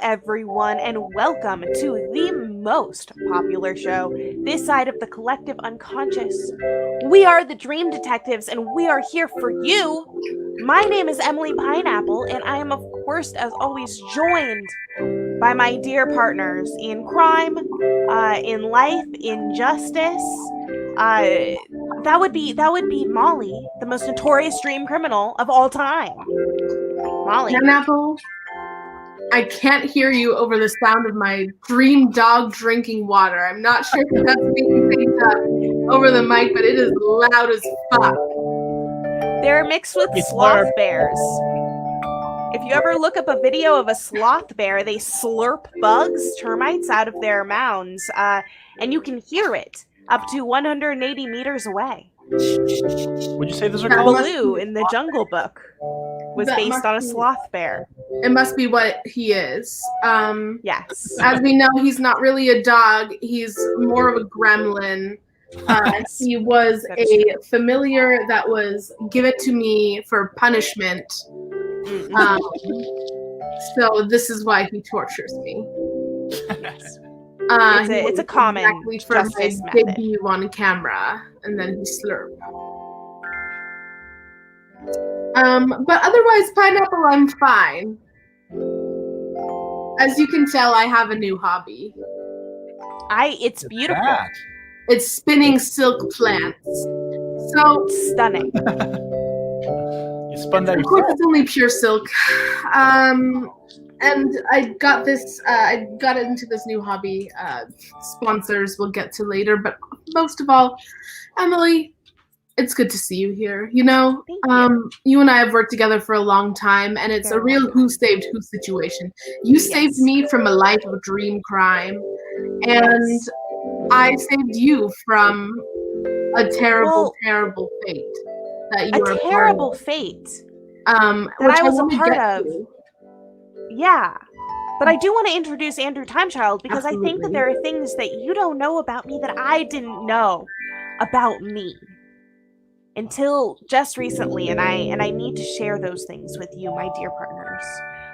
everyone, and welcome to the most popular show this side of the collective unconscious. We are the Dream Detectives, and we are here for you. My name is Emily Pineapple, and I am, of course, as always, joined by my dear partners in crime, in life, in justice. That would be Molly, the most notorious dream criminal of all time. Molly. Pineapple, I can't hear you over the sound of my dream dog drinking water. I'm not sure if that's being picked up over the mic, but it is loud as fuck. They're mixed with sloth bears. If you ever look up a video of a sloth bear, they slurp bugs, termites, out of their mounds, and you can hear it up to 180 meters away. Would you say those are called? Baloo in the Jungle Book was based on a sloth bear. It must be what he is. Yes. As we know, he's not really a dog. He's more of a gremlin. He was a familiar that was given to me for punishment. So this is why he tortures me. Yes. It's a common exactly for justice my method. debut on camera, and then he slurp. But otherwise, Pineapple, I'm fine. As you can tell, I have a new hobby. It's beautiful. That? It's spinning silk plants. So Stunning. You spun that of course, yourself. it's only pure silk. And I got this. I got into this new hobby. Sponsors we'll get to later, but most of all, Emily, it's good to see you here. You know, Thank you. You and I have worked together for a long time, and it's a real who saved who situation. You saved me from a life of dream crime, and I saved you from a terrible, terrible fate that you were a terrible fate that I was a part of. Yeah. But I do want to introduce Andrew Timechild because I think that there are things that you don't know about me that I didn't know about me until just recently, and I need to share those things with you, my dear partners.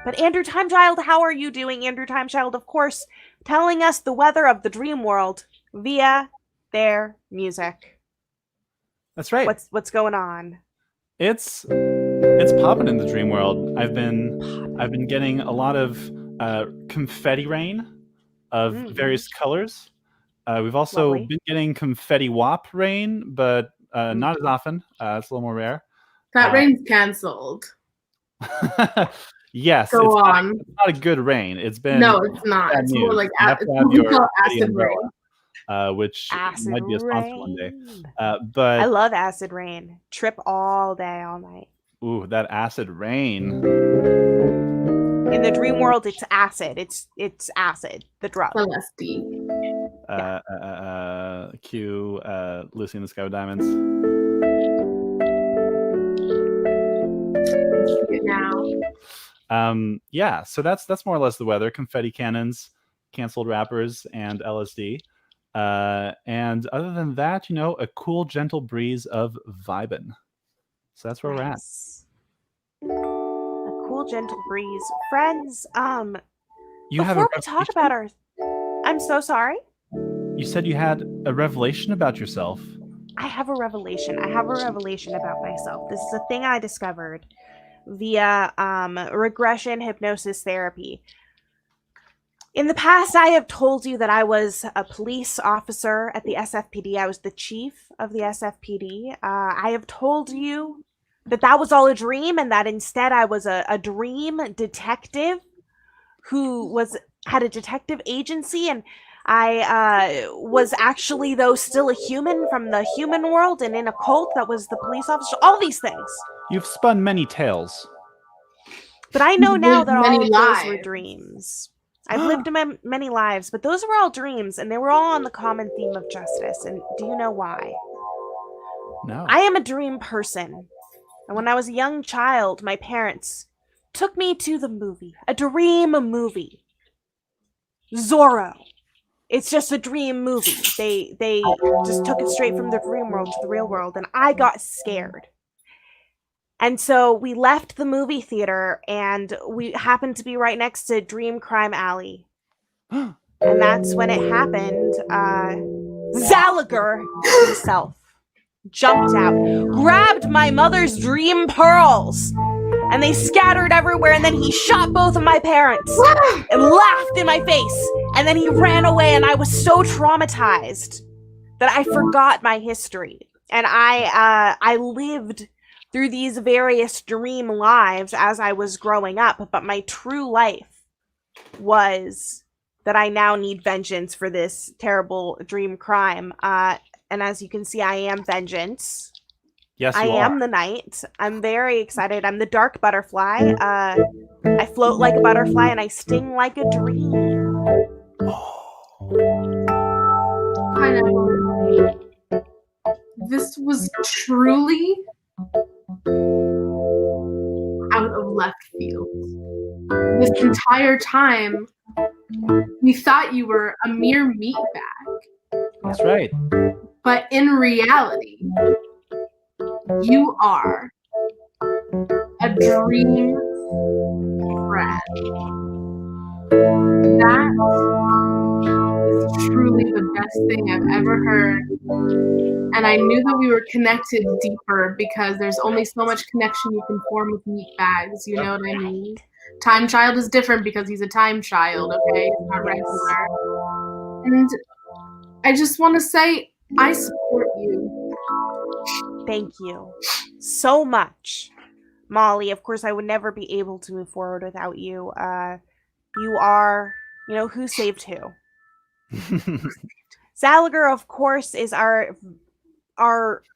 But Andrew Timechild, how are you doing? Andrew Timechild, of course, telling us the weather of the dream world via their music. That's right. What's going on? It's popping in the dream world. I've been getting a lot of confetti rain of various colors. We've also been getting confetti wop rain, but not as often. It's a little more rare. That rain's canceled. Yes, Go on. It's not a good rain. It's been no, it's not. It's more like acid rain. Which acid might be a sponsor rain. one day. But I love acid rain. Trip all day, all night. Ooh, that acid rain. In the dream world, it's acid. It's acid, the drug. LSD. Cue Lucy in the Sky with Diamonds. Now. Yeah, so that's more or less the weather. Confetti cannons, canceled rappers, and LSD. And other than that, you know, a cool, gentle breeze of vibin'. So that's where we're at. A cool, gentle breeze. Friends, before we talk about our... I'm so sorry? You said you had a revelation about yourself. I have a revelation. I have a revelation about myself. This is a thing I discovered via regression hypnosis therapy. In the past, I have told you that I was a police officer at the SFPD. I was the chief of the SFPD. I have told you that that was all a dream and that instead I was a dream detective who had a detective agency, and I was actually, though, still a human from the human world and in a cult that was the police officer. All these things. You've spun many tales. But I know now that all of lives. those were dreams. I've lived many lives, but those were all dreams, and they were all on the common theme of justice. And do you know why? No. I am a dream person. And when I was a young child, my parents took me to the movie, a dream movie. Zorro. It's just a dream movie. They just took it straight from the dream world to the real world, and I got scared. And so we left the movie theater, and we happened to be right next to Dream Crime Alley. And that's when it happened. Zalagar himself jumped out, grabbed my mother's dream pearls, and they scattered everywhere, and then he shot both of my parents and laughed in my face, and then he ran away, and I was so traumatized that I forgot my history. And I lived through these various dream lives as I was growing up, but my true life was that I now need vengeance for this terrible dream crime. And as you can see, I am vengeance. Yes, I you am are. the knight. I'm very excited. I'm the dark butterfly. I float like a butterfly and I sting like a dream. Pineapple. This was truly out of left field. This entire time, we thought you were a mere meatbag. That's right. But in reality, you are a dream friend. That is truly the best thing I've ever heard. And I knew that we were connected deeper because there's only so much connection you can form with meatbags, you know what I mean? Time Child is different because he's a time child, okay? It's not regular. And I just want to say, I support you. Thank you so much, Molly. Of course, I would never be able to move forward without you. You are, who saved who. Zalagar, of course, is our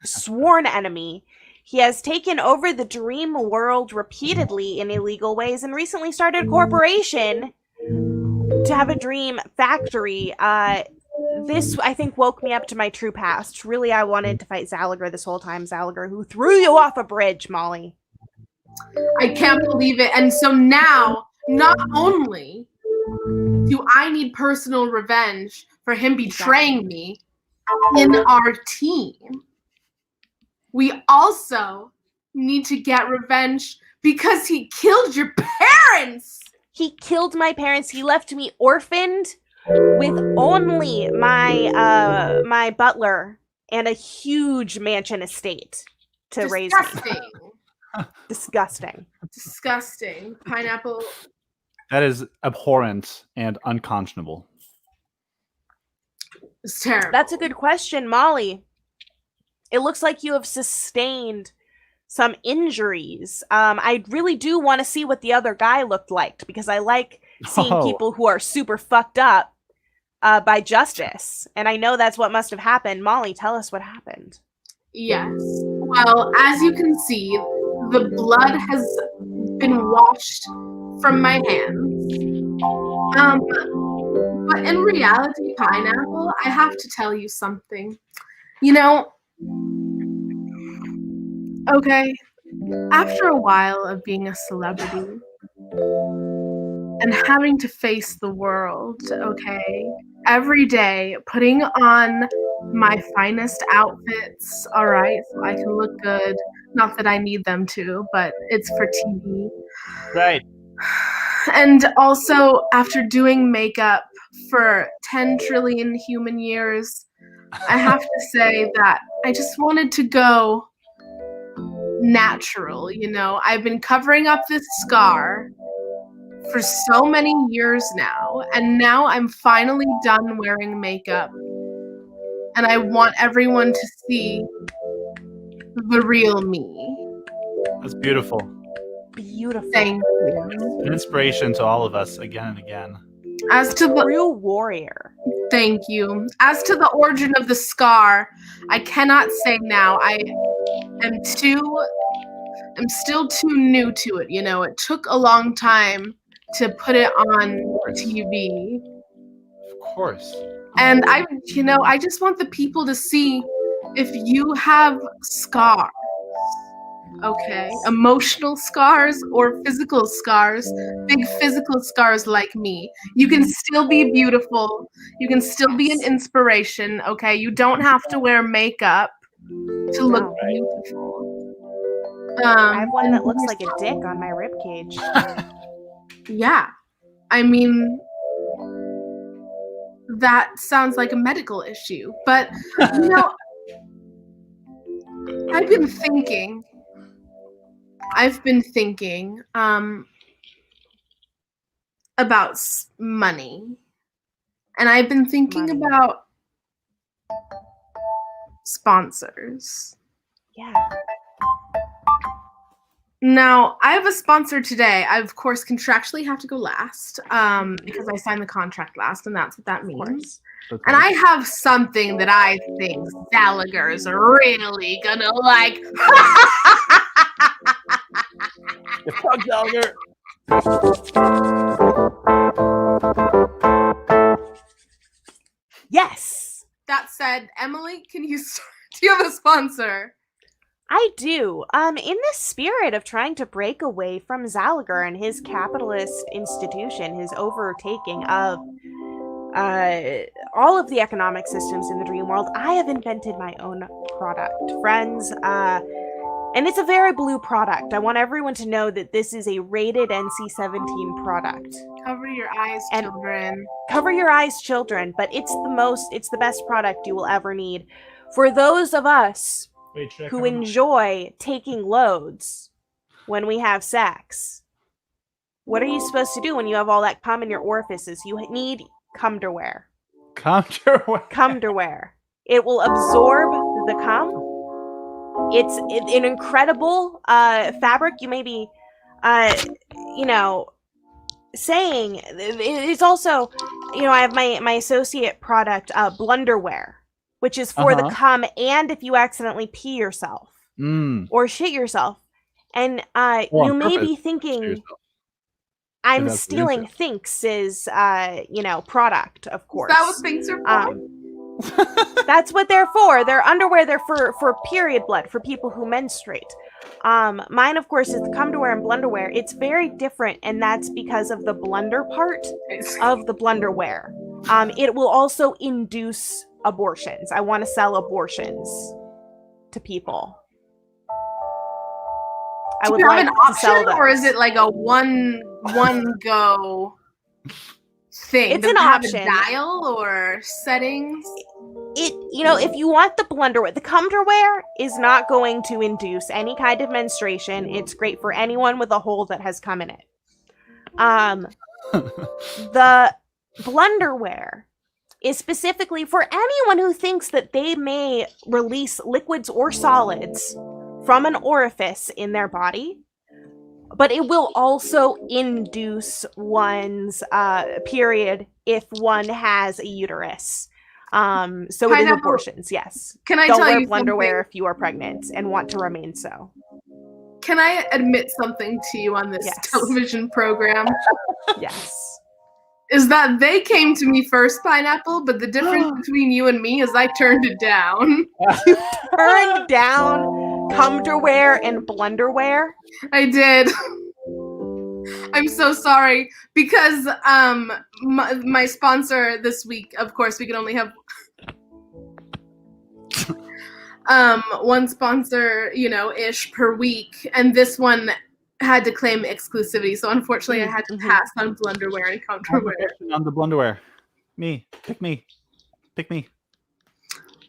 sworn enemy. He has taken over the dream world repeatedly in illegal ways and recently started a corporation to have a dream factory. This, I think, woke me up to my true past. Really, I wanted to fight Zalagar this whole time. Zalagar, who threw you off a bridge, Molly. I can't believe it. And so now, not only do I need personal revenge for him betraying me in our team, we also need to get revenge because he killed your parents. He killed my parents. He left me orphaned with only my my butler and a huge mansion estate to raise me. Disgusting. Disgusting. Pineapple. That is abhorrent and unconscionable. It's terrible. That's a good question, Molly. It looks like you have sustained some injuries. I really do want to see what the other guy looked like because I like seeing people who are super fucked up by justice. And I know that's what must have happened. Molly, tell us what happened. Yes. Well, as you can see, the blood has been washed from my hands. But in reality, Pineapple, I have to tell you something. Okay, after a while of being a celebrity and having to face the world, okay, every day putting on my finest outfits, all right, so I can look good. Not that I need them to, but it's for TV. Right. And also, after doing makeup for 10 trillion human years, I have to say that I just wanted to go natural, I've been covering up this scar for so many years now, and now I'm finally done wearing makeup. And I want everyone to see the real me. That's beautiful. Beautiful. Thank you. An inspiration to all of us again and again. As to the real warrior. Thank you. As to the origin of the scar, I cannot say now. I'm still too new to it, It took a long time to put it on TV. Of course. And I just want the people to see if you have scars. Okay, emotional scars or physical scars, big physical scars like me. You can still be beautiful. You can still be an inspiration, okay? You don't have to wear makeup to look beautiful. I have one that looks like a dick on my rib cage. Yeah. I mean, that sounds like a medical issue. But, you know, I've been thinking about money. And I've been thinking about sponsors. Yeah. Now, I have a sponsor today. I, of course, contractually have to go last because I signed the contract last, and that's what that means. Okay. And I have something that I think Gallagher's really gonna like. Fuck Gallagher. Yes. That said, Emily, do you have a sponsor? I do. In the spirit of trying to break away from Gallagher and his capitalist institution, his overtaking of all of the economic systems in the dream world, I have invented my own product, friends. And it's a very blue product. I want everyone to know that this is a rated NC-17 product. Cover your eyes, children. Cover your eyes, children. But it's the best product you will ever need. For those of us who enjoy taking loads when we have sex, what are you supposed to do when you have all that cum in your orifices? You need cumderwear. Cumderwear. It will absorb the cum. It's an incredible fabric. You may be, saying it's also, I have my associate product, blunderwear, which is for the cum and if you accidentally pee yourself or shit yourself. And you may be thinking, I'm stealing Thinx's, product, of course. Is that what Thinx are for? That's what they're for. They're underwear. They're for period blood, for people who menstruate. Mine, of course, is the cumderwear and blunderwear. It's very different, and that's because of the blunder part of the blunderwear. It will also induce abortions. I want to sell abortions to people. I would like an to option, sell those. or is it like a one go thing? It's Does an it have option. A dial or settings? If you want the blunderwear, the cumderwear is not going to induce any kind of menstruation. It's great for anyone with a hole that has cum in it. The blunderwear is specifically for anyone who thinks that they may release liquids or solids from an orifice in their body, but it will also induce one's period if one has a uterus. So it is abortions, yes. Can I Don't tell wear you blunderwear something? if you are pregnant and want to remain so. Can I admit something to you on this television program? Yes. Is that they came to me first, Pineapple, but the difference between you and me is I turned it down. You turned down cumderwear and blunderwear? I did. I'm so sorry because my sponsor this week, of course, we can only have one sponsor, ish per week, and this one had to claim exclusivity. So unfortunately, I had to pass on blunderwear and cumderwear. On the blunderwear, pick me.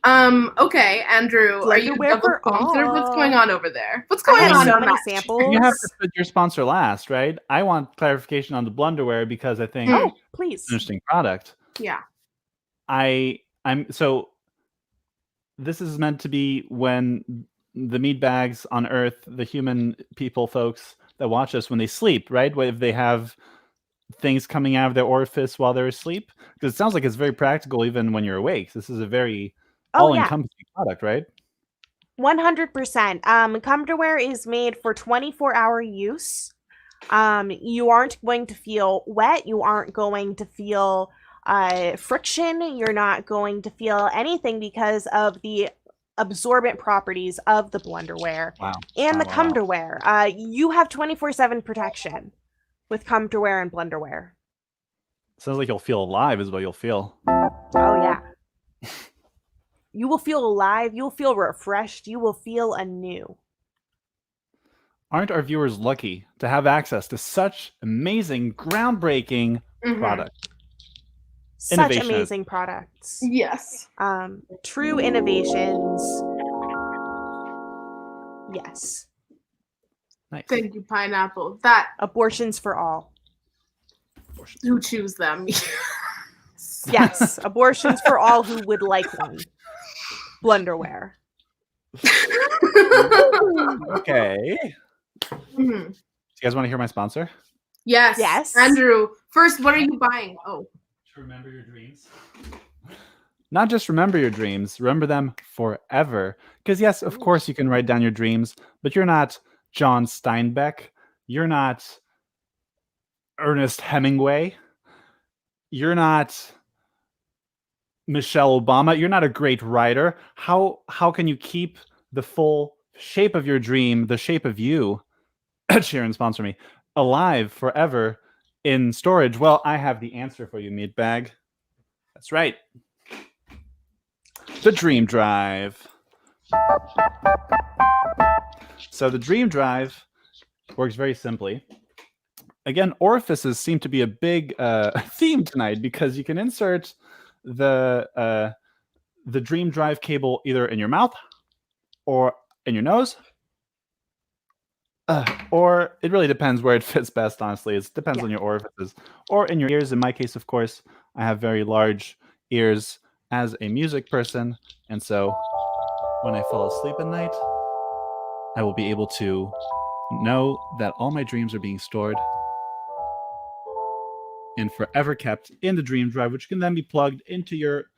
Okay, Andrew, are you double sponsored? What's going on over there? What's going on? So many samples. You have to put your sponsor last, right? I want clarification on the blunderwear because I think please, it's an interesting product. Yeah. So this is meant to be when the meat bags on Earth, the human people, folks that watch us when they sleep, right? If they have things coming out of their orifice while they're asleep, because it sounds like it's very practical even when you're awake. This is a very all-encompassing product, right? 100%. Cumderwear is made for 24-hour use. You aren't going to feel wet. You aren't going to feel friction. You're not going to feel anything because of the absorbent properties of the blunderwear and the cumderwear. You have 24/7 protection with cumderwear and blunderwear. Sounds like you'll feel alive is what you'll feel. Oh, yeah. You will feel alive. You'll feel refreshed. You will feel anew. aren't our viewers lucky to have access to such amazing, groundbreaking product? Such Innovation. amazing products. Yes. True innovations. Yes. Nice. Thank you, Pineapple. That Abortions for all. who choose them? Yes, abortions for all who would like one. Blunderwear. Okay. Mhm. Do you guys want to hear my sponsor? Yes. Yes. Andrew, first, what are you buying? Oh. To remember your dreams. Not just remember your dreams, remember them forever. Because yes, of course you can write down your dreams, but you're not John Steinbeck. You're not Ernest Hemingway. You're not Michelle Obama. You're not a great writer. How can you keep the full shape of your dream, the shape of you, Sharon, sponsor me, alive forever in storage? Well, I have the answer for you, Meatbag. That's right. The Dream Drive. So the Dream Drive works very simply. Again, orifices seem to be a big theme tonight because you can insert the Dream Drive cable either in your mouth or in your nose, or it really depends where it fits best, honestly. It depends on your orifices. Or in your ears. In my case, of course, I have very large ears as a music person, and so when I fall asleep at night, I will be able to know that all my dreams are being stored and forever kept in the Dream Drive, which can then be plugged into your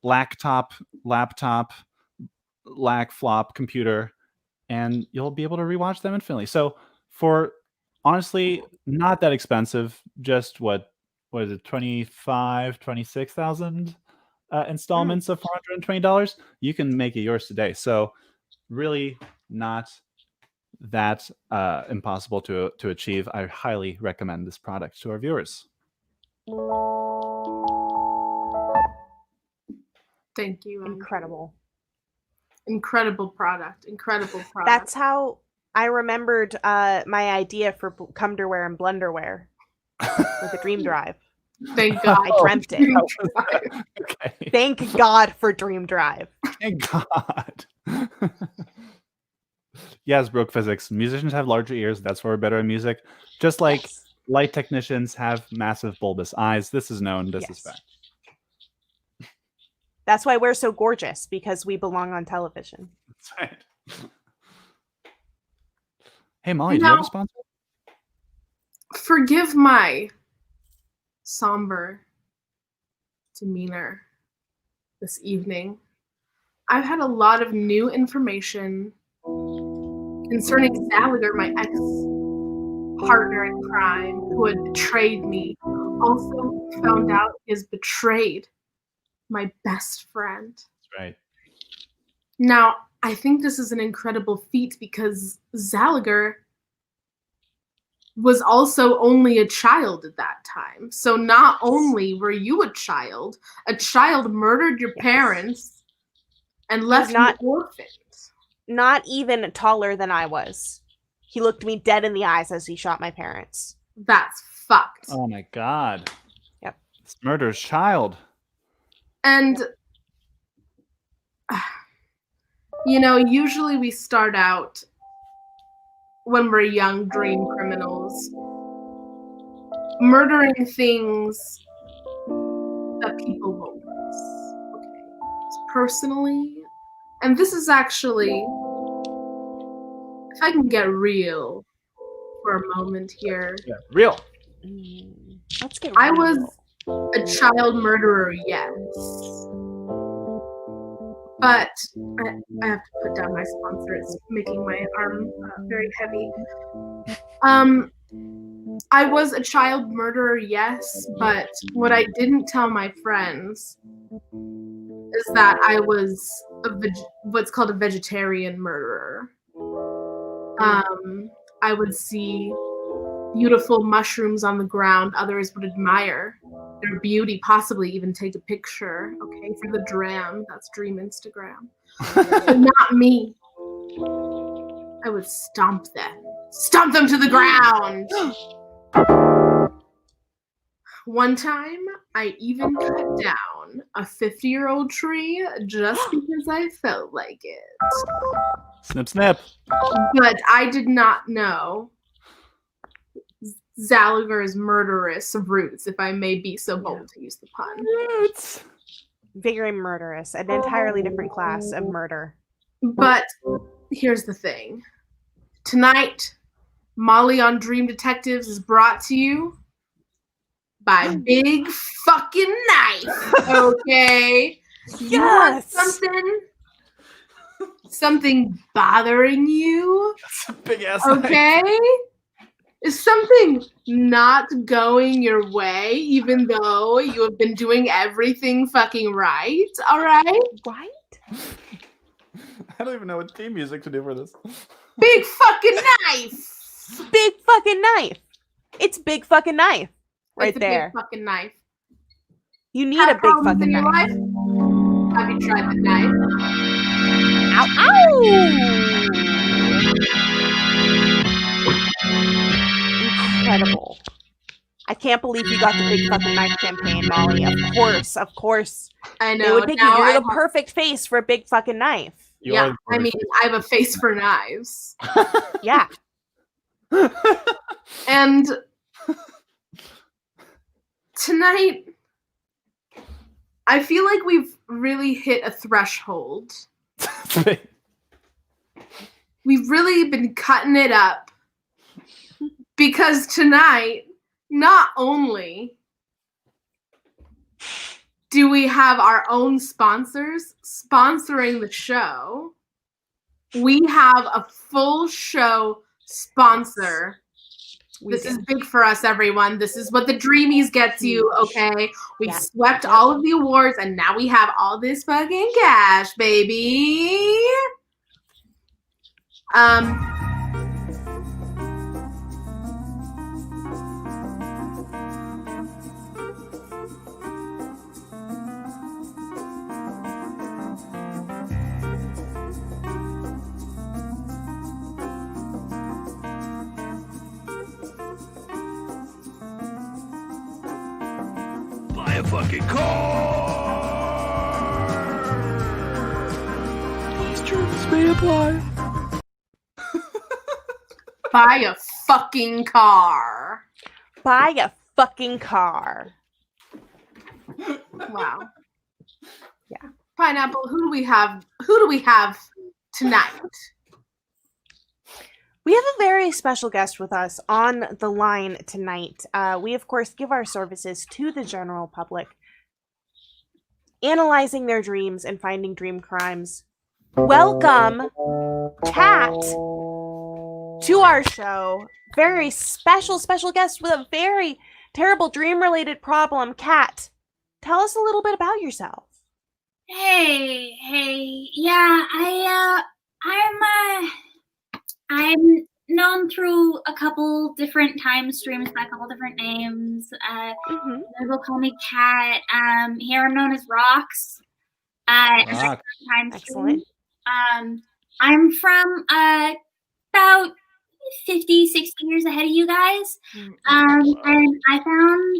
laptop, lag flop computer, and you'll be able to rewatch them infinitely. So for honestly not that expensive, just what is it, 26,000 installments of $420, you can make it yours today. So really not that impossible to achieve. I highly recommend this product to our viewers. Thank you. Incredible. Incredible product. Incredible product. That's how I remembered my idea for Cumderwear and Blunderwear with the Dream Drive. Thank God. I dreamt it. Okay. Thank God for Dream Drive. Thank God. Yes, broke physics. Musicians have larger ears. That's why we're better at music. Just like light technicians have massive bulbous eyes. This is known. This is fact. That's why we're so gorgeous, because we belong on television. That's right. Hey, Molly, do you have a sponsor? Forgive my somber demeanor this evening. I've had a lot of new information concerning Gallagher, my ex-partner in crime, who had betrayed me. Also found out he has betrayed my best friend. That's right. Now, I think this is an incredible feat because Gallagher was also only a child at that time. So not only were you a child murdered your parents and left you orphaned. Not even taller than I was. He looked me dead in the eyes as he shot my parents. That's fucked. Oh my God. Yep. This murder's child. And, you know, usually we start out when we're young dream criminals, murdering things that people won't miss. Okay. Personally, and this is actually, if I can get real for a moment here. Yeah, real. Let's get real. I was a child murderer, yes. But I have to put down my sponsor. It's making my arm very heavy. I was a child murderer, yes, but what I didn't tell my friends is that I was what's called a vegetarian murderer. I would see beautiful mushrooms on the ground. Others would admire their beauty, possibly even take a picture, okay, for the dram. That's Dream Instagram. But not me. I would stomp them Stomp them to the ground. One time, I even cut down a 50-year-old tree just because I felt like it. Snip, snip. But I did not know Zaliger's murderous roots, if I may be so bold to use the pun. Roots. Very murderous. An entirely different class of murder. But here's the thing. Tonight, Molly on Dream Detectives is brought to you by Big Fucking Knife. Okay? You want something bothering you? That's a big ass. Okay? Is something not going your way, even though you have been doing everything fucking right? All right? Right? I don't even know what theme music to do for this. Big fucking knife! Big fucking knife. It's big fucking knife. Right it's a there. Big fucking knife. You need a big fucking knife. Life? Have you tried the knife? Ow, ow! Incredible. I can't believe you got the big fucking knife campaign, Molly. Of course. I know. They would pick you. You're the perfect face for a big fucking knife. Yeah, I mean, I have a face for knives. Yeah. And tonight, I feel like we've really hit a threshold. We've really been cutting it up. Because tonight, not only do we have our own sponsors sponsoring the show, we have a full show sponsor. This is big for us, everyone. This is what the Dreamies gets you, okay? We swept all of the awards, and now we have all this fucking cash, baby. Buy a fucking car. These terms may apply. Buy a fucking car. Buy a fucking car. Wow. Yeah. Pineapple, who do we have tonight? We have a very special guest with us on the line tonight. We, of course, give our services to the general public, analyzing their dreams and finding dream crimes. Welcome, Kat, to our show. Very special guest with a very terrible dream-related problem. Kat, tell us a little bit about yourself. Hey, yeah, I'm known through a couple different time streams by a couple different names. People call me Kat. Here I'm known as Rocks. Time Excellent. I'm from about 50, 60 years ahead of you guys. And I found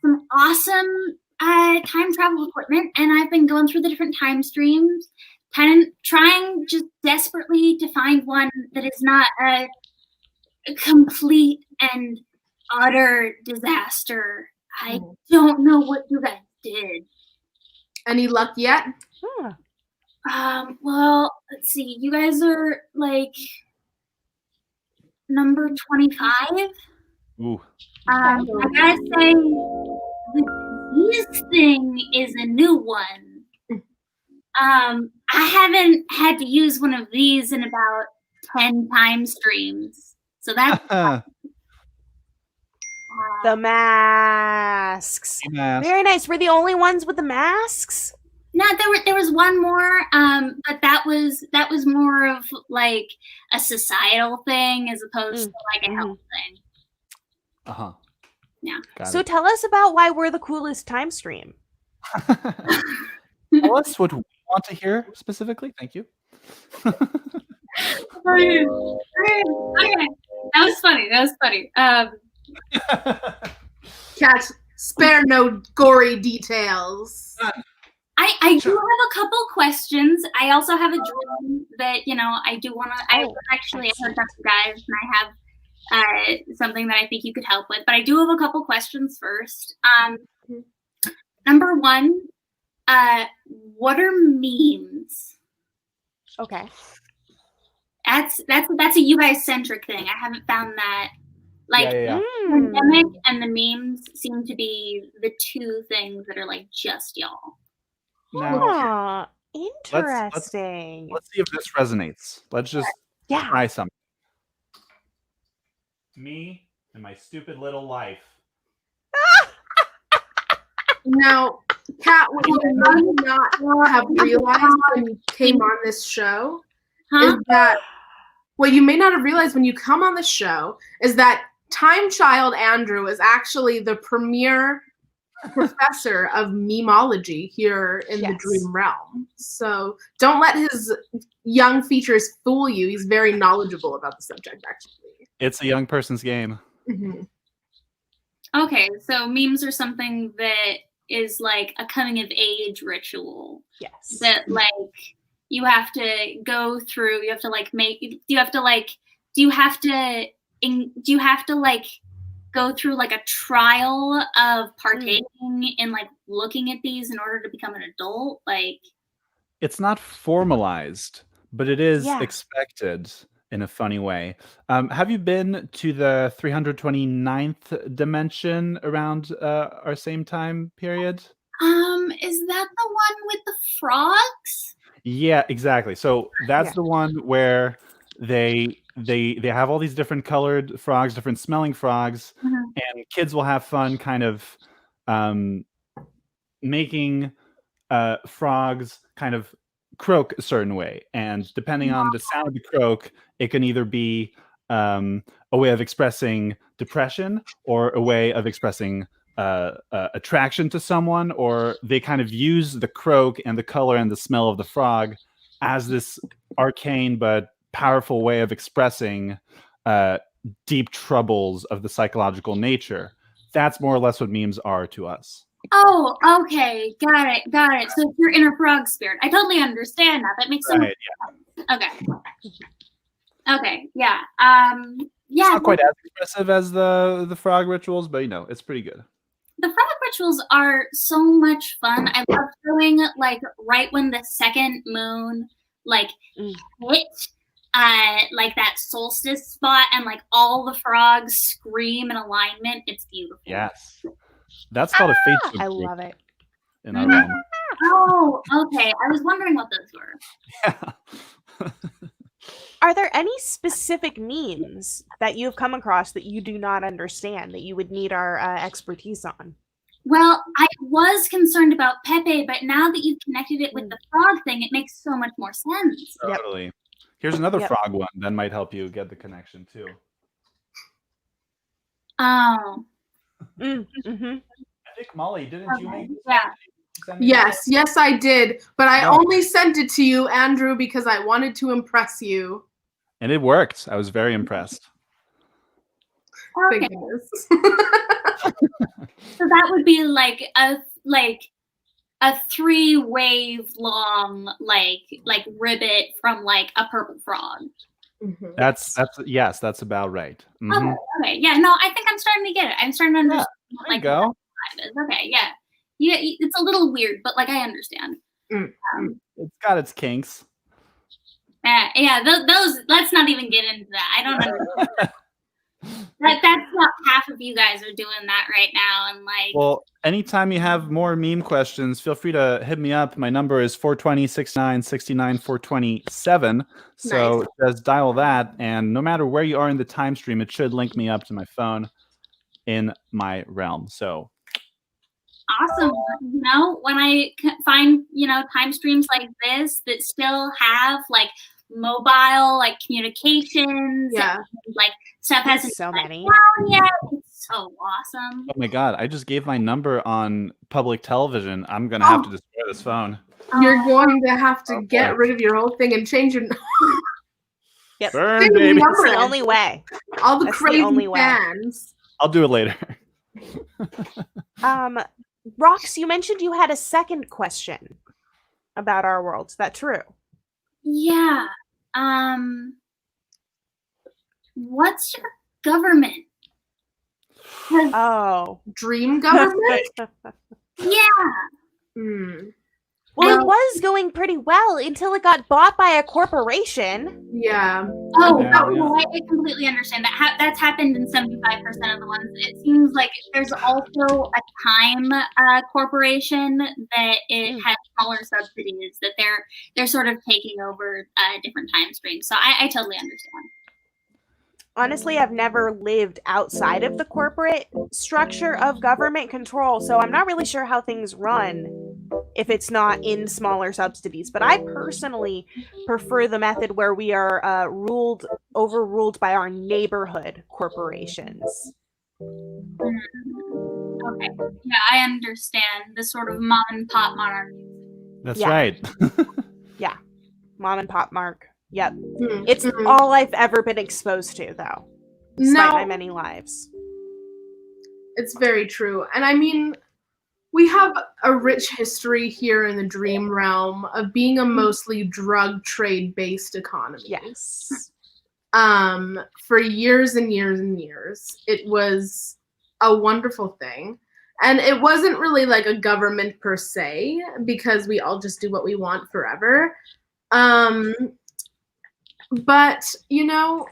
some awesome time travel equipment, and I've been going through the different time streams, kind of trying just desperately to find one that is not a complete and utter disaster. I don't know what you guys did. Any luck yet? Well, let's see. You guys are like number 25. Ooh. I gotta say, this thing is a new one. I haven't had to use one of these in about 10 time streams. So that's the masks. Very nice. We're the only ones with the masks? No, there was one more, but that was more of like a societal thing as opposed to like a health thing. Yeah. So tell us about why we're the coolest time stream. Tell us what we want to hear specifically. Thank you. Okay, that was funny. That was funny. Cat, spare no gory details. I do have a couple questions. I also have a dream that I do want to. I actually heard from you guys, and I have something that I think you could help with. But I do have a couple questions first. Number one, what are memes? Okay. That's a you guys centric thing. I haven't found that. Like yeah. pandemic and the memes seem to be the two things that are like just y'all. Now, Interesting. let's see if this resonates. Let's just try something. Me and my stupid little life. Now, Kat, what you may not have realized when you came on this show is that what you may not have realized when you come on the show is that Time Child Andrew is actually the premier professor of memology here in the Dream Realm. So don't let his young features fool you. He's very knowledgeable about the subject, actually. It's a young person's game. Mm-hmm. Okay, so memes are something that is like a coming of age ritual. Yes. That like you have to go through. You have to like make. Do you have to go through like a trial of partaking in like looking at these in order to become an adult? Like, it's not formalized, but it is expected in a funny way. Have you been to the 329th dimension around our same time period? Is that the one with the frogs? Yeah, exactly. So that's the one where they have all these different colored frogs, different smelling frogs, and kids will have fun kind of making frogs kind of croak a certain way, and depending on the sound of the croak, it can either be a way of expressing depression or a way of expressing attraction to someone, or they kind of use the croak and the color and the smell of the frog as this arcane but powerful way of expressing deep troubles of the psychological nature. That's more or less what memes are to us. Oh, okay. Got it. So it's your inner frog spirit. I totally understand that. That makes so much sense. Okay. Yeah. It's not quite as expressive as the frog rituals, but it's pretty good. The frog rituals are so much fun. I love doing like right when the second moon like hit like that solstice spot, and like all the frogs scream in alignment. It's beautiful. Yes. That's called a Facebook group. I love it. In our realm. Oh, okay. I was wondering what those were. Yeah. Are there any specific memes that you've come across that you do not understand, that you would need our expertise on? Well, I was concerned about Pepe, but now that you've connected it with the frog thing, it makes so much more sense. Totally. Here's another frog one that might help you get the connection too. Oh. Mm-hmm. I think Molly, didn't you make this? Yes, I did. But I only sent it to you, Andrew, because I wanted to impress you. And it worked. I was very impressed. Okay. Thank goodness. So that would be like a 3-wave long like ribbit from like a purple frog. Mm-hmm. That's about right. Mm-hmm. Okay. Yeah. No, I think I'm starting to get it. I'm starting to understand. There you go. Okay. Yeah. Yeah. It's a little weird, but like I understand. It's got its kinks. Yeah. Those. Let's not even get into that. I don't understand. That's what half of you guys are doing that right now, and like. Well, anytime you have more meme questions, feel free to hit me up. My number is 420-69-69-427. So just dial that, and no matter where you are in the time stream, it should link me up to my phone in my realm. So. Awesome. When I find time streams like this that still have like mobile like communications, and, like stuff hasn't so many down yet. It's so awesome. Oh my god! I just gave my number on public television. I'm gonna have to destroy this phone. You're going to have to get rid of your whole thing and change your. Yep. Burn, Sing baby. That's the numbers. only way. All the That's the crazy only way. fans. I'll do it later. Rox, you mentioned you had a second question about our world. Is that true? Yeah. What's your government? 'Cause- Oh. Dream government? yeah. Hmm. Well, it was going pretty well until it got bought by a corporation. Yeah. Oh, Yeah, no, I completely understand that. That's happened in 75% of the ones. It seems like there's also a time corporation that it has smaller subsidies that they're sort of taking over different time streams. So I totally understand. Honestly, I've never lived outside of the corporate structure of government control, so I'm not really sure how things run if it's not in smaller subsidies. But I personally prefer the method where we are overruled by our neighborhood corporations. Okay. Yeah, I understand the sort of mom and pop monarchy. That's right. Yeah. Mom and pop mark. Yep. Hmm. It's all I've ever been exposed to, though. Despite my No, many lives. it's very true. And I mean, we have a rich history here in the dream realm of being a mostly drug trade based economy. Yes. For years and years and years. It was a wonderful thing. And it wasn't really like a government per se, because we all just do what we want forever. But, you know,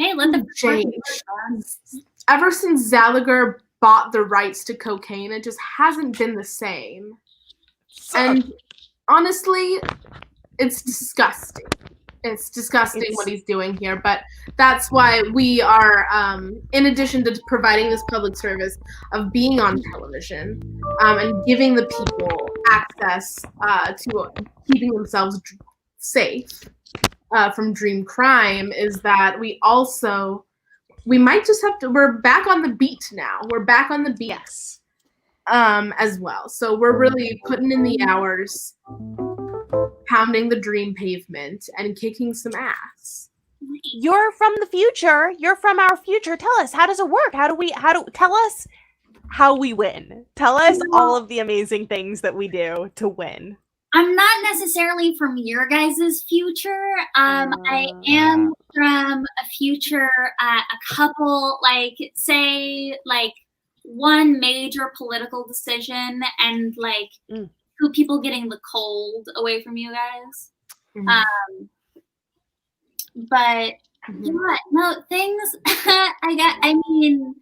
Hey, let the change. Ever since Zalagar bought the rights to cocaine, it just hasn't been the same. And honestly, it's disgusting. It's disgusting what he's doing here, but that's why we are, in addition to providing this public service of being on television and giving the people access to keeping themselves safe from dream crime, is that we might just have to, we're back on the beat now. We're back on the beat. Yes. As well. So we're really putting in the hours, pounding the dream pavement, and kicking some ass. You're from the future. You're from our future. Tell us, how does it work? Tell us how we win. Tell us all of the amazing things that we do to win. I'm not necessarily from your guys' future. I am from a future, a couple, like, say, like, one major political decision and, like, two people getting the cold away from you guys. But, yeah, no, things, I mean,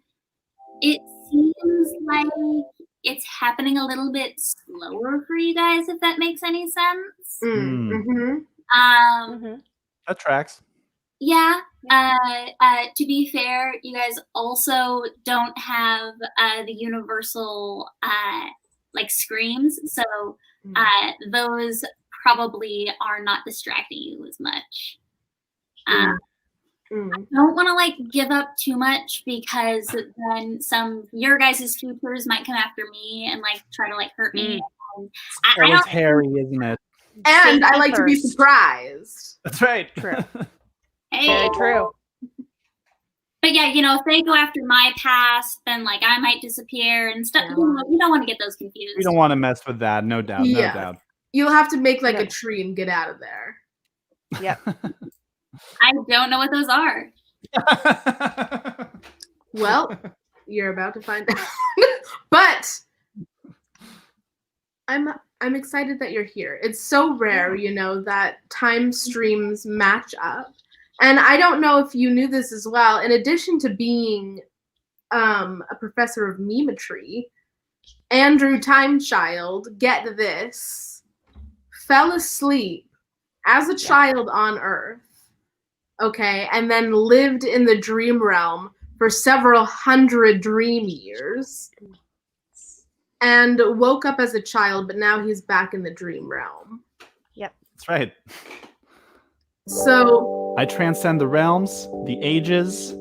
it seems like it's happening a little bit slower for you guys, if that makes any sense. That tracks. Yeah. To be fair, you guys also don't have the universal like screams, so those probably are not distracting you as much. I don't want to like give up too much, because then some your guys' futures might come after me and like try to like hurt me. I don't hairy, isn't it? And I like to be surprised. That's right. True. Hey. Very true. But yeah, you know, if they go after my past, then like I might disappear and stuff. You know, we don't want to get those confused. We don't want to mess with that. No doubt. No doubt. You'll have to make like a tree and get out of there. Yep. I don't know what those are. Well, you're about to find out. But I'm excited that you're here. It's so rare, you know, that time streams match up. And I don't know if you knew this as well. In addition to being a professor of memetry, Andrew Timechild, get this, fell asleep as a child on Earth, okay, and then lived in the dream realm for several hundred dream years, and woke up as a child, but now he's back in the dream realm. Yep. That's right. So I transcend the realms, the ages.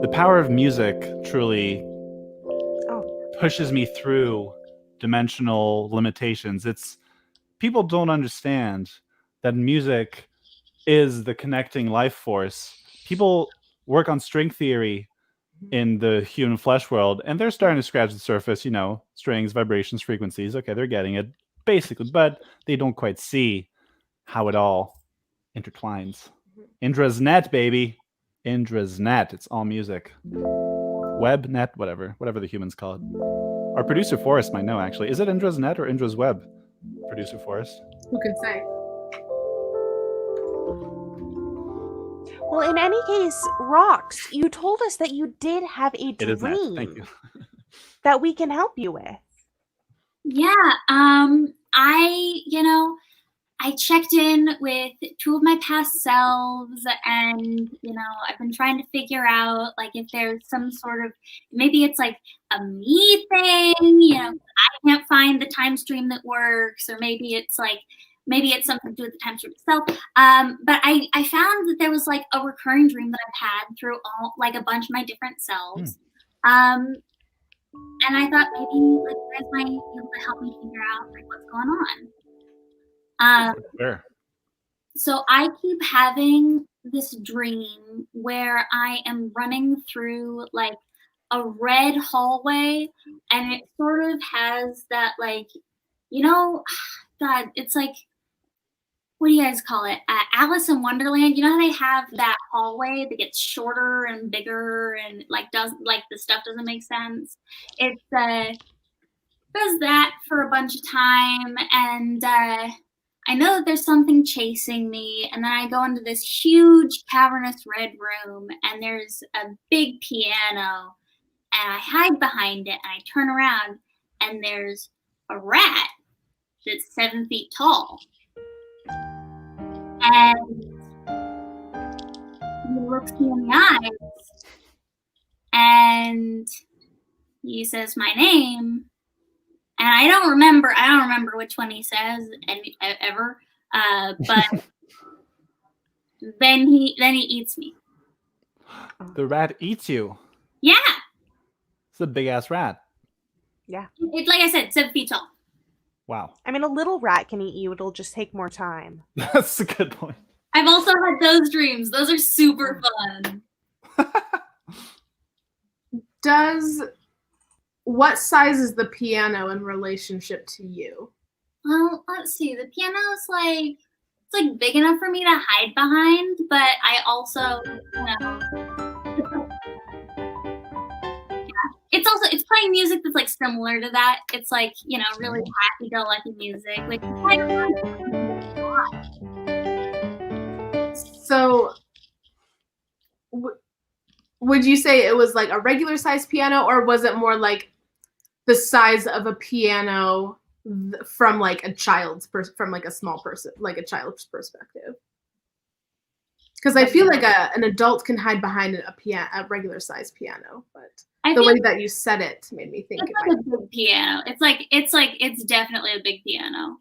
The power of music truly pushes me through dimensional limitations. People don't understand that music is the connecting life force. People work on string theory in the human flesh world, and they're starting to scratch the surface, strings, vibrations, frequencies. Okay, they're getting it, basically, but they don't quite see how it all intertwines. Indra's net, baby. Indra's net. It's all music. Web, net, whatever the humans call it. Our producer Forrest might know, actually. Is it Indra's net or Indra's web? Producer Forrest. Who can say? Well, in any case, Rox, you told us that you did have a It is net. Thank dream you. that we can help you with. Yeah, I checked in with 2 of my past selves, and I've been trying to figure out like if there's some sort of, maybe it's like a me thing, I can't find the time stream that works, or maybe it's something to do with the time stream itself. But I found that there was like a recurring dream that I've had through all, like, a bunch of my different selves. And I thought maybe like you guys might be able to help me figure out like what's going on. Sure. So I keep having this dream where I am running through like a red hallway, and it sort of has that like, God, it's like, what do you guys call it? Alice in Wonderland. You know how they have that hallway that gets shorter and bigger and the stuff doesn't make sense. It does that for a bunch of time, and I know that there's something chasing me, and then I go into this huge cavernous red room, and there's a big piano, and I hide behind it, and I turn around, and there's a rat that's 7 feet tall. And he looks me in the eyes, and he says my name, and I don't remember which one he says ever. But then he eats me. The rat eats you. Yeah. It's a big ass rat. Yeah. It's like I said, 7 feet tall. Wow. I mean, a little rat can eat you. It'll just take more time. That's a good point. I've also had those dreams. Those are super fun. What size is the piano in relationship to you? Well, let's see. The piano is like big enough for me to hide behind, but I also, it's playing music that's like similar to that. It's like, really happy-go-lucky music, which is kind of fun. So, would you say it was like a regular size piano, or was it more like the size of a piano from like a from like a small person, like a child's perspective? Because I feel like an adult can hide behind a regular size piano, but the way that you said it made me think it's like a big piano. It's definitely a big piano.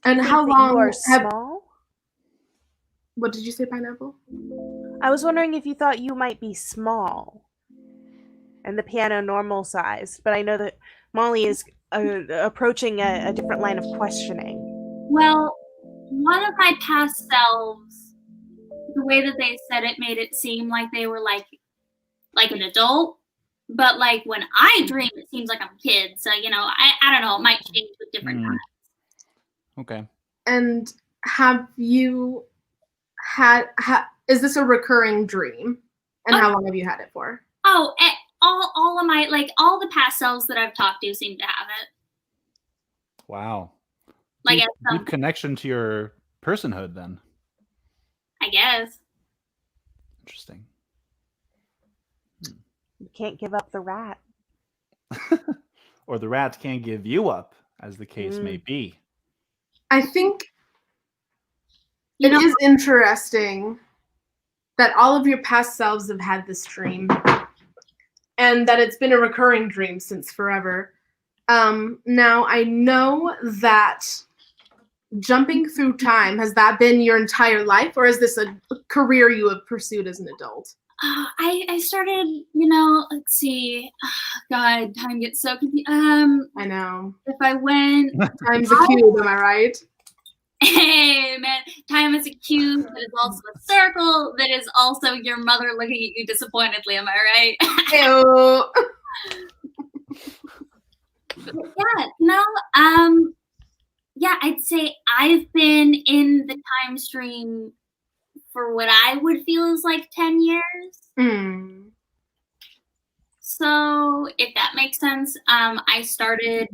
And how long you are small? What did you say, Pineapple? I was wondering if you thought you might be small and the piano normal size, but I know that Molly is approaching a different line of questioning. Well, one of my past selves, the way that they said it made it seem like they were like an adult, but like when I dream, it seems like I'm a kid. So, I don't know, it might change with different times. Okay. And have you is this a recurring dream? And how long have you had it for? Oh, all of my, like, all the past selves that I've talked to seem to have it. Wow. Like, deep connection to your personhood, then. I guess. Interesting. You can't give up the rat. Or the rat can't give you up, as the case may be. I think it is interesting that all of your past selves have had this dream, and that it's been a recurring dream since forever. Now, I know that jumping through time, has that been your entire life, or is this a career you have pursued as an adult? I started, let's see. Oh, God, time gets so confused. I know. If I went... Time's a cube, am I right? Hey, man, time is a cube that is also a circle that is also your mother looking at you disappointedly. Am I right? Ew. Yeah, I'd say I've been in the time stream for what I would feel is like 10 years. Mm. So, if that makes sense, I started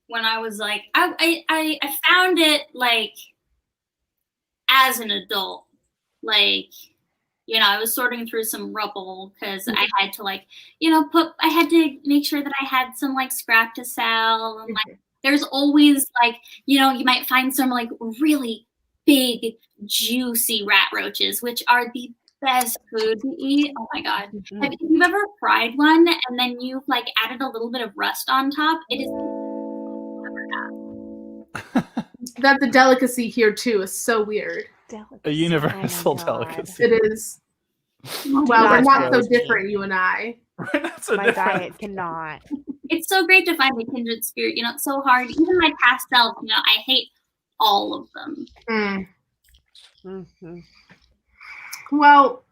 when I was like, I found it like as an adult, like, I was sorting through some rubble because I had to I had to make sure that I had some like scrap to sell. And like, there's always like, you might find some like really big, juicy rat roaches, which are the best food to eat. Oh my God. Have you ever fried one and then you've like added a little bit of rust on top? It is. That's a delicacy here too. It's so weird. A universal delicacy. It is. Well, we're not so different, you and I. My diet cannot. It's so great to find a kindred spirit. It's so hard. Even my past self, I hate all of them. Mm-hmm. Well,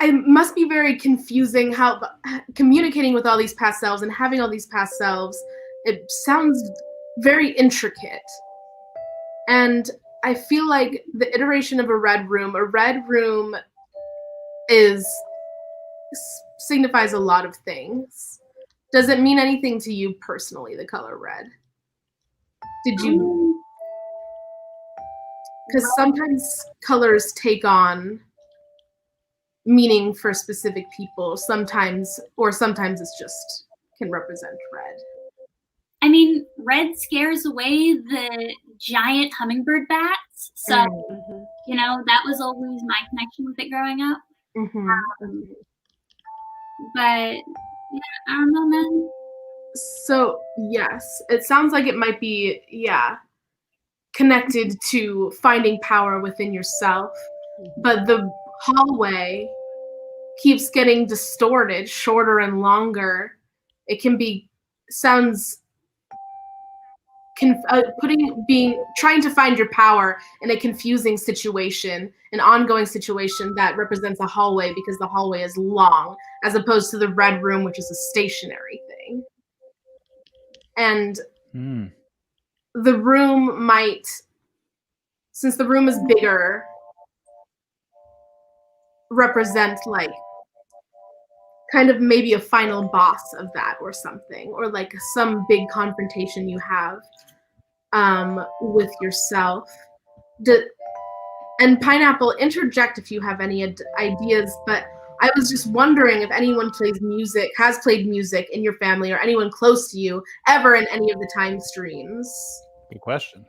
it must be very confusing how communicating with all these past selves and having all these past selves. It sounds very intricate. And I feel like the iteration of a red room signifies a lot of things. Does it mean anything to you personally, the color red? Did you? Because sometimes colors take on meaning for specific people. Sometimes it's just can represent red. I mean, red scares away the giant hummingbird bats. So, that was always my connection with it growing up. But, yeah, I don't know, man. So, yes, it sounds like it might be, connected to finding power within yourself. But the hallway keeps getting distorted, shorter and longer. It can be, sounds trying to find your power in a confusing situation, an ongoing situation that represents a hallway because the hallway is long, as opposed to the red room, which is a stationary thing. And the room might, since the room is bigger, represent like kind of maybe a final boss of that or something, or like some big confrontation you have with yourself. And Pineapple, interject if you have any ideas, but I was just wondering if anyone has played music in your family or anyone close to you ever in any of the time streams. Good question.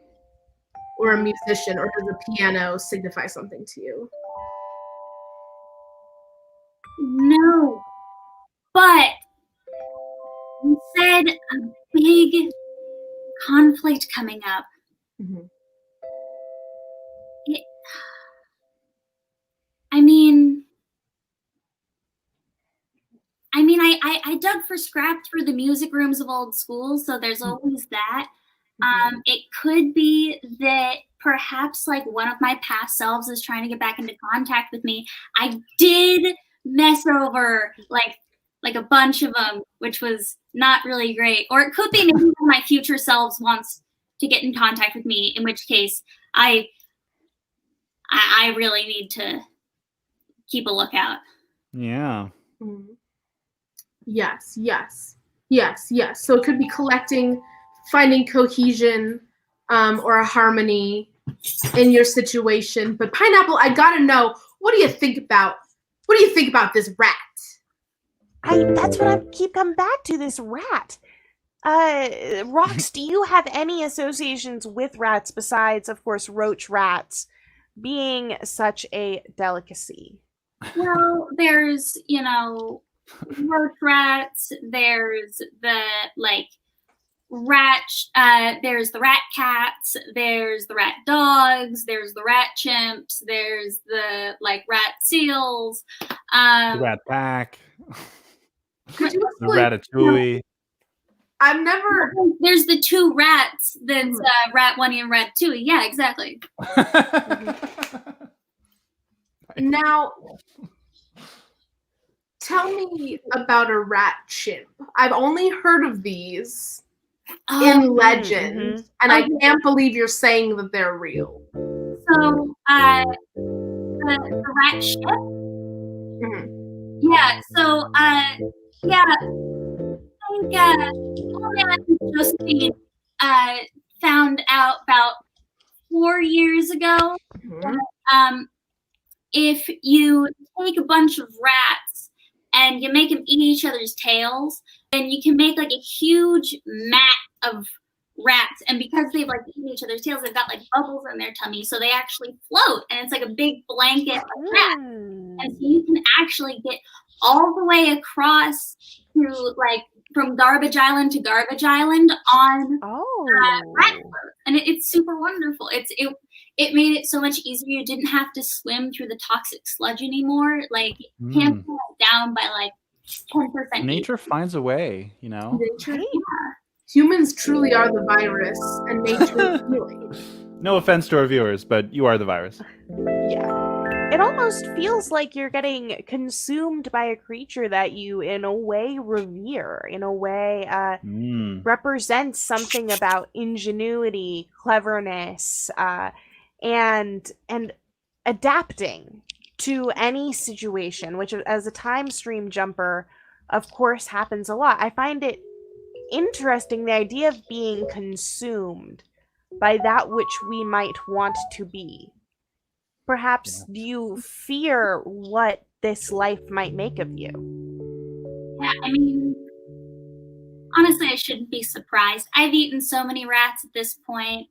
Or a musician, or does a piano signify something to you? No. But you said a big conflict coming up. I dug for scrap through the music rooms of old schools, so there's always that. It could be that perhaps like one of my past selves is trying to get back into contact with me. I did mess over like a bunch of them, which was not really great. Or it could be maybe one of my future selves wants to get in contact with me, in which case I really need to keep a lookout. Yeah. Yes. So it could be finding cohesion or a harmony in your situation. But Pineapple, I gotta know, what do you think about this rat? That's what I keep coming back to, this rat. Rox, do you have any associations with rats besides, of course, roach rats being such a delicacy? Well, there's, roach rats, there's the, there's the rat cats, there's the rat dogs, there's the rat chimps, there's the, rat seals. The rat pack. Could you the ratatouille. I've never. There's the two rats. That's rat 1 and rat 2. Yeah, exactly. Now, tell me about a rat chimp. I've only heard of these in legend, and I can't believe you're saying that they're real. So, the rat ship? Yeah, so, yeah, I think, Josephine, found out about 4 years ago that, if you take a bunch of rats and you make them eat each other's tails, then you can make like a huge mat of rats. And because they've like eaten each other's tails, they've got like bubbles in their tummy, so they actually float, and it's like a big blanket of rats. And so you can actually get all the way across to like from Garbage Island to Garbage Island on rat float, and it's super wonderful. It made it so much easier. You didn't have to swim through the toxic sludge anymore. Like, can't pull it down by like 10%. Nature finds a way, you know? Nature, humans truly are the virus, and nature is healing. No offense to our viewers, but you are the virus. Yeah. It almost feels like you're getting consumed by a creature that you, in a way, revere, in a way, represents something about ingenuity, cleverness, and adapting to any situation, which as a time stream jumper, of course, happens a lot. I find it interesting, the idea of being consumed by that which we might want to be. Perhaps do you fear what this life might make of you? Yeah, I mean, honestly, I shouldn't be surprised. I've eaten so many rats at this point.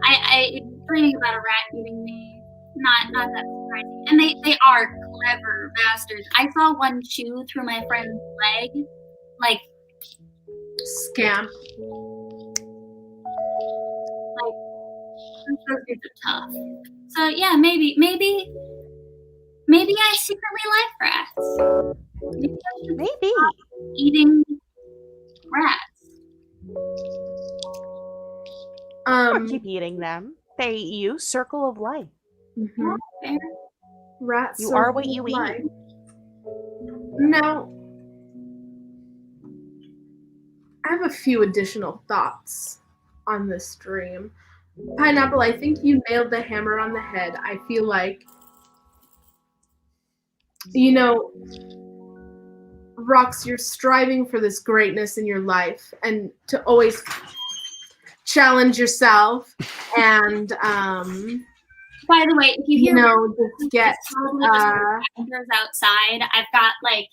I dreaming about a rat eating me, not that surprising. And they are clever bastards. I saw one chew through my friend's leg, like scam. Like, those dudes are tough. So yeah, maybe I secretly like rats. Maybe eating rats. Keep eating them. They eat you. Circle of life. Rats. You are what you eat. Now, I have a few additional thoughts on this stream. Pineapple, I think you nailed the hammer on the head. I feel like, you know, Rox, you're striving for this greatness in your life and to always challenge yourself and by the way, if you hear just get outside, I've got like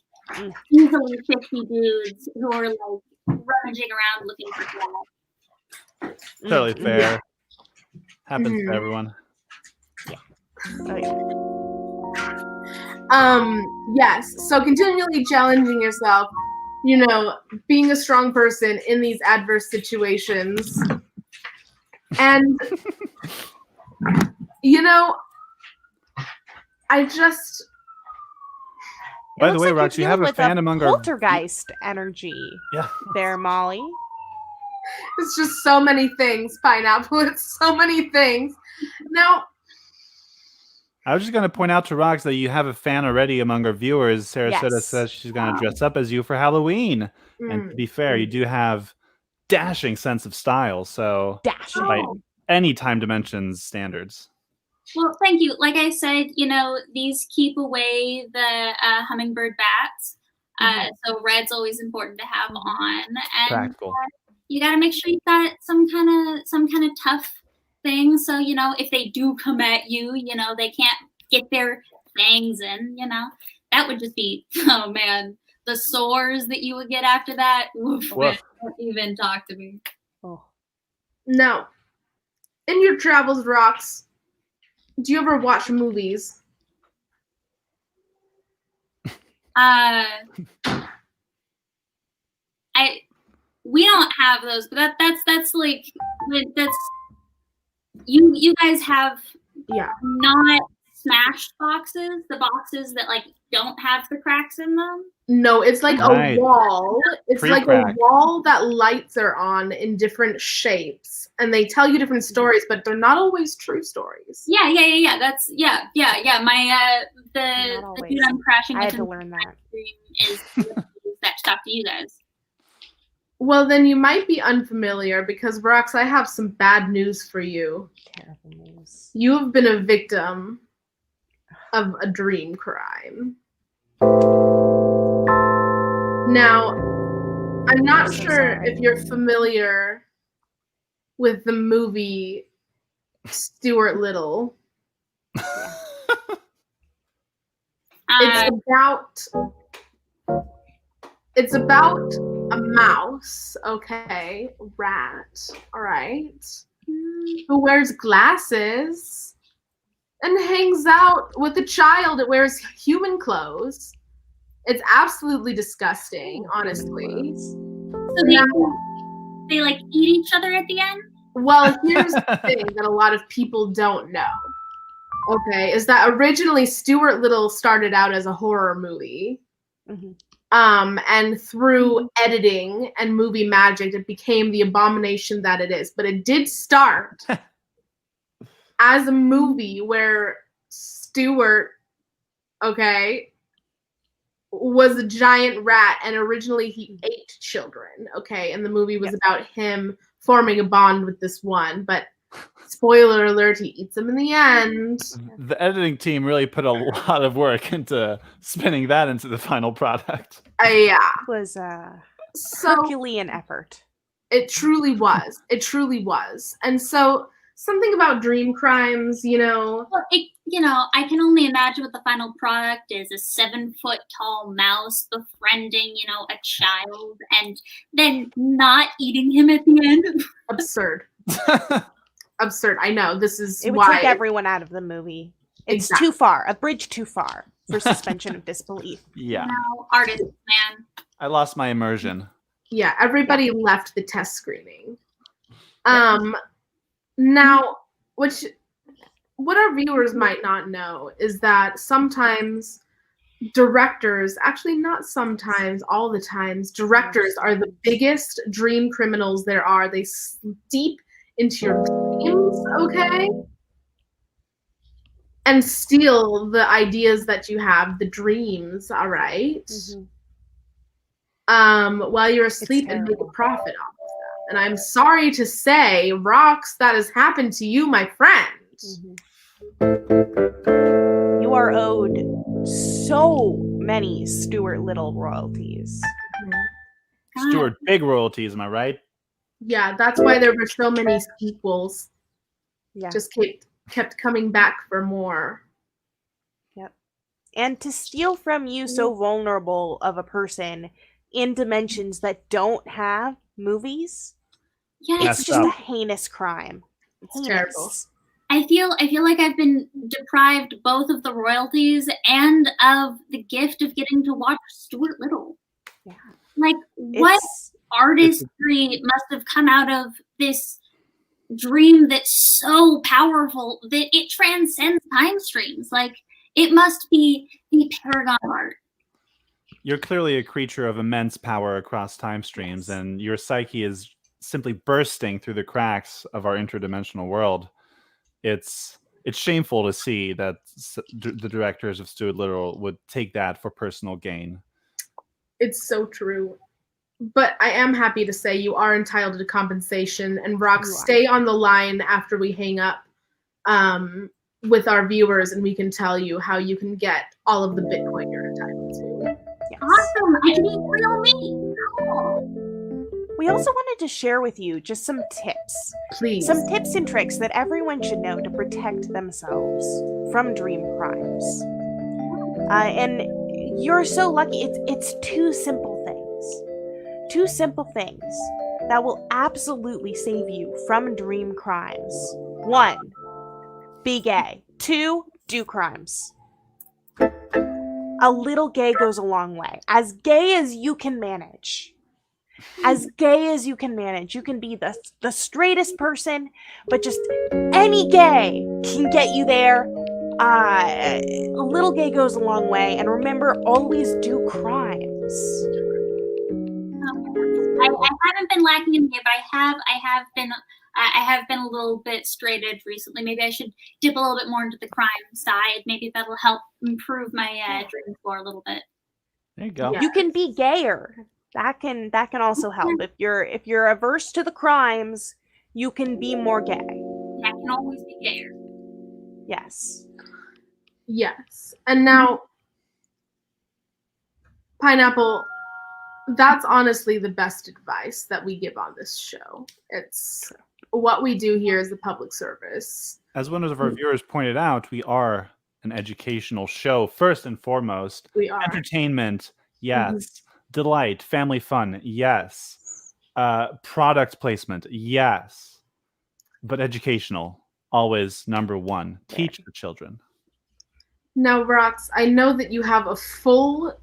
easily 50 dudes who are like rummaging around looking for rats. Totally fair. Happens to everyone. Yes, so continually challenging yourself, you know, being a strong person in these adverse situations. And, you know, I just... By the way, Rox, you have a fan among our... poltergeist energy there, Molly. It's just so many things, Pineapple. It's so many things. Now... I was just going to point out to Rox that you have a fan already among our viewers. Sarasota says she's going to dress up as you for Halloween. And to be fair, you do have dashing sense of style. So by any time dimensions standards. Well, thank you. Like I said, you know, these keep away the hummingbird bats. So red's always important to have on. And practical. You got to make sure you've got some kind of tough thing, so you know if they do come at you, you know they can't get their fangs in. You know that would just be, oh man, the sores that you would get after that. Oof, man, don't even talk to me. Now, in your travels, Rox, do you ever watch movies? We don't have those, but that's like that's. You guys have not smashed boxes, the boxes that like don't have the cracks in them? No, it's like Right. a wall. It's like a Pre-crack. wall that lights are on in different shapes, and they tell you different stories, but they're not always true stories. Yeah. That's My the Not always. dude I'm crashing I had into to learn that. is that stuff to you guys. Well, then you might be unfamiliar because, Rox, I have some bad news for you. Terrible news. You have been a victim of a dream crime. Now, I'm not I'm so sure sorry. if you're familiar with the movie Stuart Little. It's about a mouse, okay, rat, all right, who wears glasses and hangs out with a child that wears human clothes. It's absolutely disgusting, honestly. So they like eat each other at the end? Well, here's the thing that a lot of people don't know, okay, is that originally Stuart Little started out as a horror movie. Mm-hmm. And through editing and movie magic, it became the abomination that it is. But it did start as a movie where Stuart, okay, was a giant rat, and originally he ate children, okay? And the movie was about him forming a bond with this one, but spoiler alert, he eats them in the end. The editing team really put a lot of work into spinning that into the final product. Yeah. It was a Herculean effort. It truly was. It truly was. And so something about dream crimes, Well, I can only imagine what the final product is: a 7-foot tall mouse befriending, a child, and then not eating him at the end. Absurd. Absurd. I know. This is It would why take everyone out of the movie. It's Exactly. too far. A bridge too far for suspension of disbelief. Yeah. Artists, man. I lost my immersion. Yeah, everybody left the test screening. Now, what our viewers might not know is that sometimes directors, actually not sometimes, all the times, directors are the biggest dream criminals there are. They steep into your dreams, okay? And steal the ideas that you have, the dreams, all right? While you're asleep and make a profit off of that. And I'm sorry to say, Rox, that has happened to you, my friend. You are owed so many Stuart Little royalties. Stuart, big royalties, am I right? Yeah, that's why there were so many sequels. Yeah. Just kept coming back for more. Yep. And to steal from you so vulnerable of a person in dimensions that don't have movies, it's just a heinous crime. It's terrible. I feel like I've been deprived both of the royalties and of the gift of getting to watch Stuart Little. Yeah. Like, what artistry must have come out of this dream that's so powerful that it transcends time streams? Like, it must be the paragon of art. You're clearly a creature of immense power across time streams, and your psyche is simply bursting through the cracks of our interdimensional world. It's shameful to see that the directors of Stuart Little would take that for personal gain. It's so true. But I am happy to say you are entitled to compensation. And Rox, stay on the line after we hang up with our viewers, and we can tell you how you can get all of the Bitcoin you're entitled to. Yes. Awesome! I can eat real meat. Cool. We also wanted to share with you just some tips. Please. Some tips and tricks that everyone should know to protect themselves from dream crimes. And you're so lucky. It's two simple things. Two simple things that will absolutely save you from dream crimes. 1, be gay. 2, do crimes. A little gay goes a long way. As gay as you can manage. As gay as you can manage. You can be the straightest person, but just any gay can get you there A little gay goes a long way, and remember, always do crimes. I haven't been lacking in gay, but I have been a little bit straight edge recently. Maybe I should dip a little bit more into the crime side. Maybe that'll help improve my dream score a little bit. There you go. Yeah. You can be gayer. That can also help. If you're averse to the crimes, you can be more gay. I can always be gayer. Yes. Yes. And now, Pineapple, that's honestly the best advice that we give on this show. It's what we do here is a public service. As one of our viewers pointed out, we are an educational show first and foremost. We are. Entertainment, yes. Delight, family fun, yes. Product placement, yes. But educational, always number one. Teach the children. Now, Rox, I know that you have a full,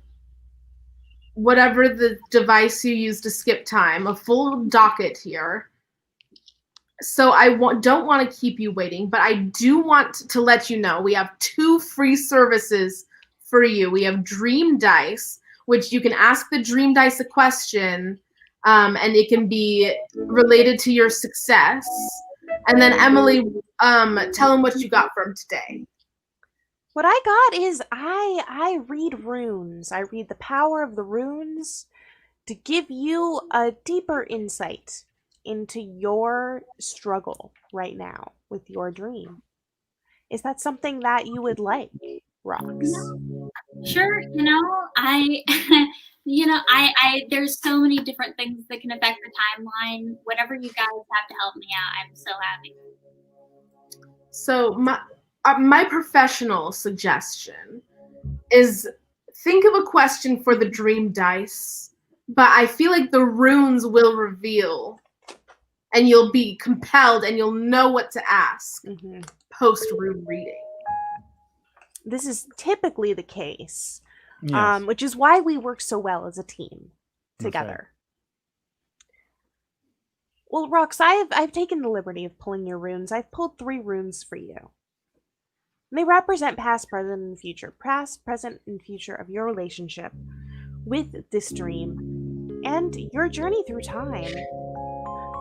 whatever the device you use to skip time, a full docket here. So I don't want to keep you waiting, but I do want to let you know we have 2 free services for you. We have Dream Dice, which you can ask the Dream Dice a question, and it can be related to your success. And then Emily, tell them what you got from today. What I got is I read runes. I read the power of the runes to give you a deeper insight into your struggle right now with your dream. Is that something that you would like, Rox? Sure, I there's so many different things that can affect the timeline. Whatever you guys have to help me out, I'm so happy. So my professional suggestion is think of a question for the Dream Dice, but I feel like the runes will reveal and you'll be compelled and you'll know what to ask post-rune reading. This is typically the case, Yes. which is why we work so well as a team together. Well, Rox, I've taken the liberty of pulling your runes. I've pulled 3 runes for you. They represent past, present, and future. Past, present, and future of your relationship with this dream and your journey through time.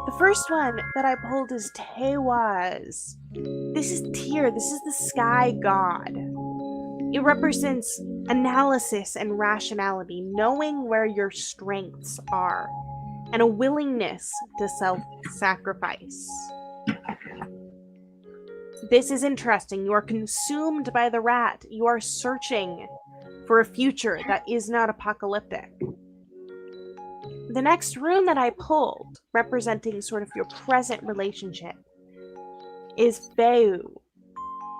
The first one that I pulled is Tewaz. This is Tyr. This is the sky god. It represents analysis and rationality, knowing where your strengths are, and a willingness to self-sacrifice. This is interesting. You are consumed by the rat. You are searching for a future that is not apocalyptic. The next rune that I pulled, representing sort of your present relationship, is Feu.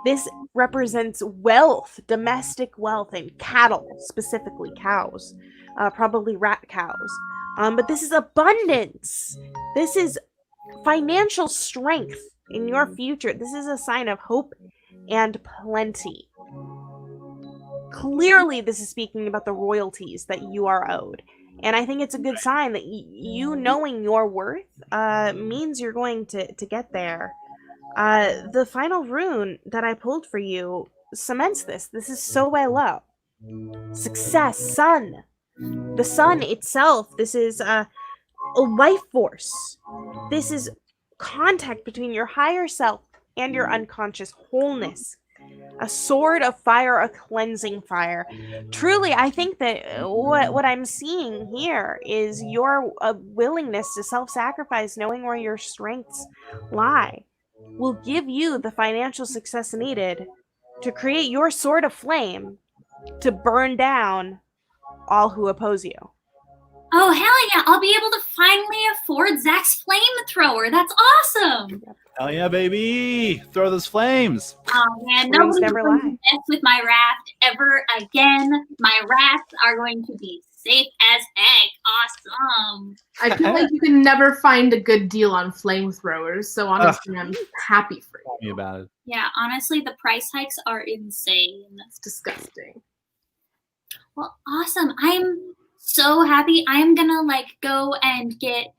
This represents wealth, domestic wealth, and cattle, specifically cows, probably rat cows. But this is abundance. This is financial strength in your future. This is a sign of hope and plenty. Clearly, this is speaking about the royalties that you are owed. And I think it's a good sign that you knowing your worth means you're going to get there. The final rune that I pulled for you cements this. This is so I love. Success, sun. The sun itself, this is a life force. This is contact between your higher self and your unconscious wholeness. A sword of fire, a cleansing fire. Truly, I think that what I'm seeing here is your willingness to self-sacrifice, knowing where your strengths lie, will give you the financial success needed to create your sword of flame to burn down all who oppose you. Oh, hell yeah. I'll be able to finally afford Zach's flamethrower. That's awesome. Hell yeah, baby! Throw those flames! Oh, man. Flames Nobody's never going to lie. mess with my raft ever again. My rafts are going to be safe as heck. Awesome. I feel like you can never find a good deal on flamethrowers, so honestly, I'm happy for Tell you. me about it. Yeah, honestly, the price hikes are insane. It's disgusting. Well, awesome. I'm so happy. I'm gonna go and get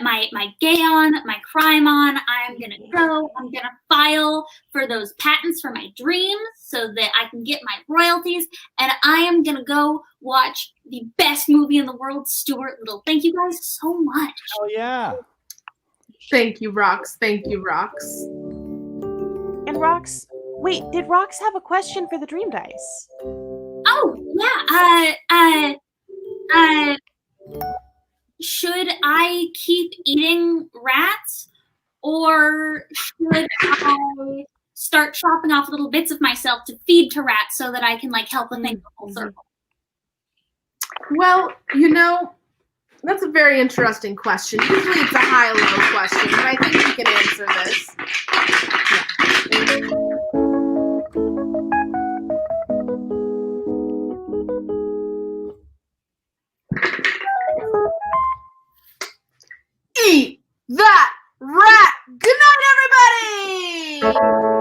my gay on, my crime on. I'm gonna go. I'm gonna file for those patents for my dreams so that I can get my royalties. And I am gonna go watch the best movie in the world, Stuart Little. Thank you guys so much. Oh yeah. Thank you, Rox. Thank you, Rox. And Rox, wait, did Rox have a question for the Dream Dice? Oh yeah. Should I keep eating rats, or should I start chopping off little bits of myself to feed to rats so that I can like help the thing go full circle? Well, you know, that's a very interesting question. Usually it's a high-low question, but I think we can answer this. Eat that rat! Good night, everybody!